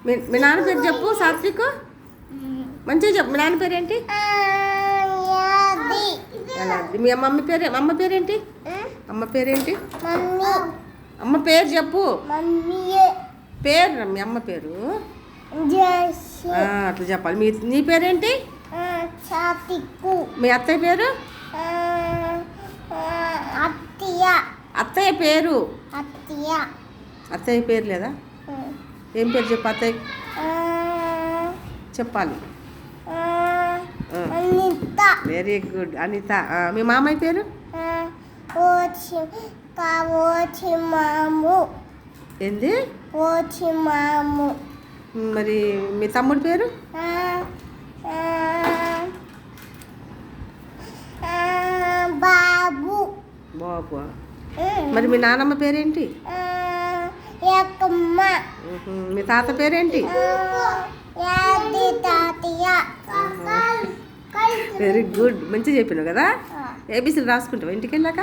మీ నాన్న పేరు చెప్పు సాత్విక్. మంచిగా చెప్పు. మీ నాన్న పేరేంటి? మీ అమ్మ పేరేంటి? అమ్మ పేరేంటి? అమ్మ పేరు చెప్పు. పేరు మీ అమ్మ పేరు అట్లా చెప్పాలి. నీ పేరేంటి? మీ అత్తయ్య పేరు? అత్తయ్య పేరు? అత్తయ్య పేరు లేదా? ఏం పేరు చెప్పు అత్తయ్య. చెప్పాలి. Very good Anitha. మీ మామయ్య పేరు? ఏంది? మరి మీ తమ్ముడి పేరు? బాబు. మరి మీ నాన్నమ్మ పేరేంటి? మీ తాత పేరేంటి? Very good. మంచిగా చెప్పినావు కదా. ఏబీసీలు రాసుకుంటావా ఇంటికి వెళ్ళాక?